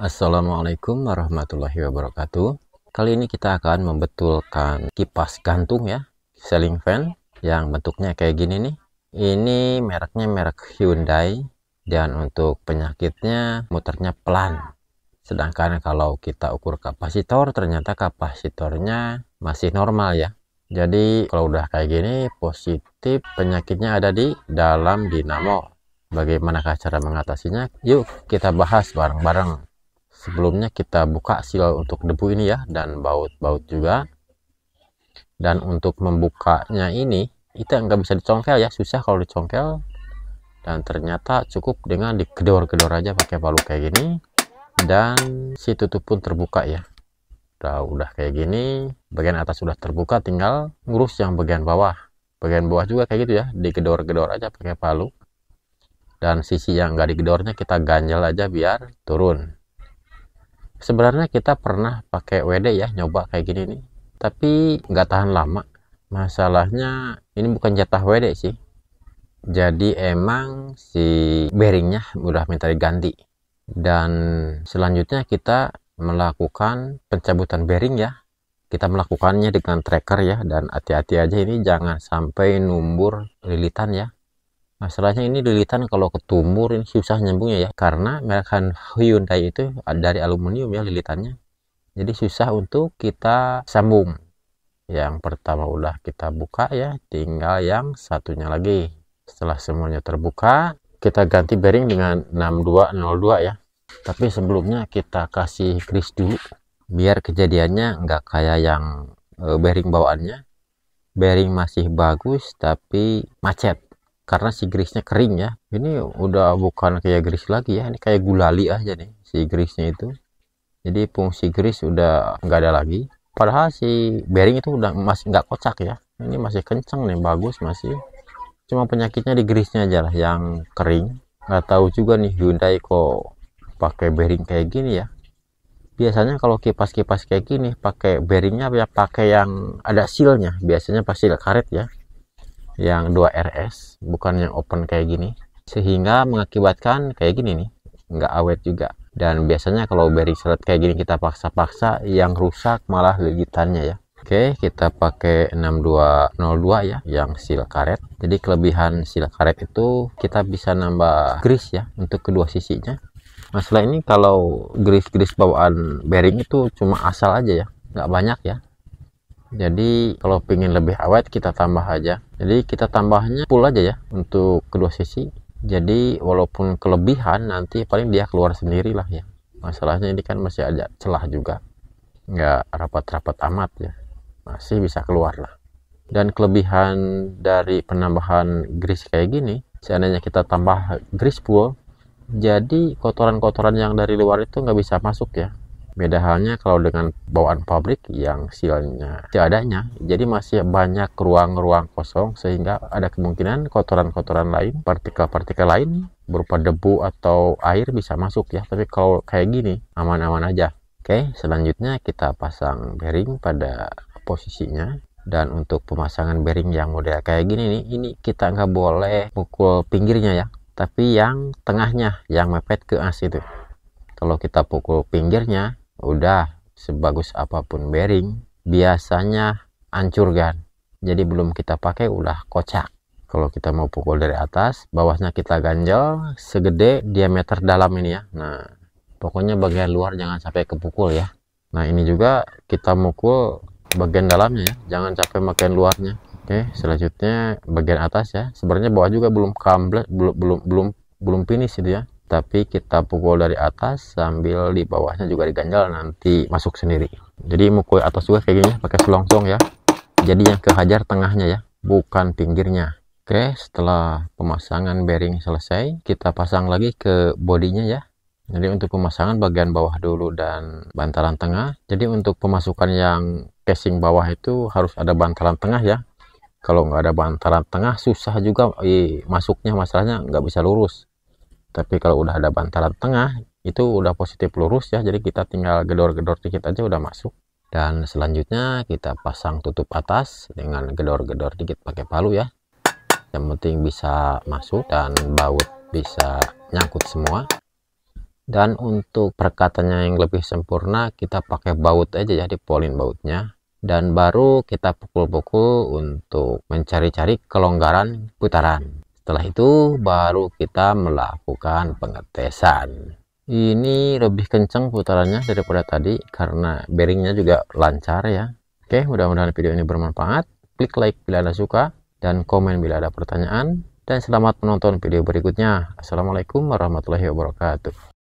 Assalamualaikum warahmatullahi wabarakatuh. Kali ini kita akan membetulkan kipas gantung ya, ceiling fan yang bentuknya kayak gini nih. Ini mereknya merek Hyundai dan untuk penyakitnya muternya pelan. Sedangkan kalau kita ukur kapasitor ternyata kapasitornya masih normal ya. Jadi kalau udah kayak gini positif penyakitnya ada di dalam dinamo. Bagaimanakah cara mengatasinya? Yuk kita bahas bareng-bareng. Sebelumnya kita buka seal untuk debu ini ya, dan baut-baut juga. Dan untuk membukanya ini kita nggak bisa dicongkel ya, susah kalau dicongkel. Dan ternyata cukup dengan digedor-gedor aja pakai palu kayak gini, dan si tutup pun terbuka ya. Udah kayak gini, bagian atas sudah terbuka, tinggal ngurus yang bagian bawah. Bagian bawah juga kayak gitu ya, digedor-gedor aja pakai palu. Dan sisi yang nggak digedornya kita ganjel aja biar turun. Sebenarnya kita pernah pakai WD ya, nyoba kayak gini nih, tapi nggak tahan lama. Masalahnya ini bukan jatah WD sih, jadi emang si bearingnya udah minta diganti. Dan selanjutnya kita melakukan pencabutan bearing ya. Kita melakukannya dengan tracker ya, dan hati-hati aja ini jangan sampai numbur lilitan ya. Masalahnya ini lilitan kalau ketumur ini susah nyambungnya ya, karena merek Hyundai itu dari aluminium ya lilitannya. Jadi susah untuk kita sambung. Yang pertama udah kita buka ya, tinggal yang satunya lagi. Setelah semuanya terbuka, kita ganti bearing dengan 6202 ya. Tapi sebelumnya kita kasih grease dulu, biar kejadiannya nggak kayak yang bearing bawaannya. Bearing masih bagus tapi macet karena si grease-nya kering ya. Ini udah bukan kayak grease lagi ya, ini kayak gulali aja nih si grease-nya itu. Jadi fungsi grease udah nggak ada lagi, padahal si bearing itu udah masih nggak kocak ya. Ini masih kenceng nih, bagus masih. Cuma penyakitnya di grease-nya aja lah yang kering. Nggak tahu juga nih Hyundai kok pakai bearing kayak gini ya. Biasanya kalau kipas-kipas kayak gini pakai bearingnya ya pakai yang ada sealnya, biasanya pasti karet ya, yang 2RS, bukan yang open kayak gini, sehingga mengakibatkan kayak gini nih, nggak awet juga. Dan biasanya kalau bearing seret kayak gini kita paksa-paksa, yang rusak malah lilitannya ya. Oke, kita pakai 6202 ya, yang seal karet. Jadi kelebihan seal karet itu kita bisa nambah grease ya untuk kedua sisinya. Masalah ini kalau grease bawaan bearing itu cuma asal aja ya, nggak banyak ya. Jadi kalau pengen lebih awet kita tambah aja. Jadi kita tambahnya full aja ya untuk kedua sisi. Jadi walaupun kelebihan nanti paling dia keluar sendiri lah ya. Masalahnya ini kan masih ada celah juga, nggak rapat-rapat amat ya, masih bisa keluar lah. Dan kelebihan dari penambahan grease kayak gini, seandainya kita tambah grease full, jadi kotoran-kotoran yang dari luar itu nggak bisa masuk ya. Beda halnya kalau dengan bawaan pabrik yang sealnya seadanya, jadi masih banyak ruang-ruang kosong sehingga ada kemungkinan kotoran-kotoran lain, partikel-partikel lain berupa debu atau air bisa masuk ya. Tapi kalau kayak gini aman-aman aja. Oke, selanjutnya kita pasang bearing pada posisinya. Dan untuk pemasangan bearing yang model kayak gini nih, ini kita nggak boleh pukul pinggirnya ya, tapi yang tengahnya yang mepet ke as itu. Kalau kita pukul pinggirnya, udah sebagus apapun bearing biasanya hancur kan. Jadi belum kita pakai udah kocak. Kalau kita mau pukul dari atas, bawahnya kita ganjel segede diameter dalam ini ya. Nah, pokoknya bagian luar jangan sampai kepukul ya. Nah, ini juga kita mukul bagian dalamnya ya, jangan sampai bagian luarnya. Oke, selanjutnya bagian atas ya. Sebenarnya bawah juga belum kamble, belum finish itu ya. Tapi kita pukul dari atas sambil di bawahnya juga diganjal, nanti masuk sendiri. Jadi mukul atas juga kayak gini pakai selongsong ya. Jadi yang kehajar tengahnya ya, bukan pinggirnya. Oke, setelah pemasangan bearing selesai, kita pasang lagi ke bodinya ya. Jadi untuk pemasangan bagian bawah dulu dan bantalan tengah. Jadi untuk pemasukan yang casing bawah itu harus ada bantalan tengah ya. Kalau nggak ada bantalan tengah susah juga masuknya, masalahnya nggak bisa lurus. Tapi kalau udah ada bantalan tengah itu udah positif lurus ya, jadi kita tinggal gedor-gedor dikit aja udah masuk. Dan selanjutnya kita pasang tutup atas dengan gedor-gedor dikit pakai palu ya, yang penting bisa masuk dan baut bisa nyangkut semua. Dan untuk perekatannya yang lebih sempurna, kita pakai baut aja ya, dipolin bautnya. Dan baru kita pukul-pukul untuk mencari-cari kelonggaran putaran. Setelah itu baru kita melakukan pengetesan. Ini lebih kencang putarannya daripada tadi karena bearingnya juga lancar ya. Oke, mudah-mudahan video ini bermanfaat. Klik like bila Anda suka dan komen bila ada pertanyaan. Dan selamat menonton video berikutnya. Assalamualaikum warahmatullahi wabarakatuh.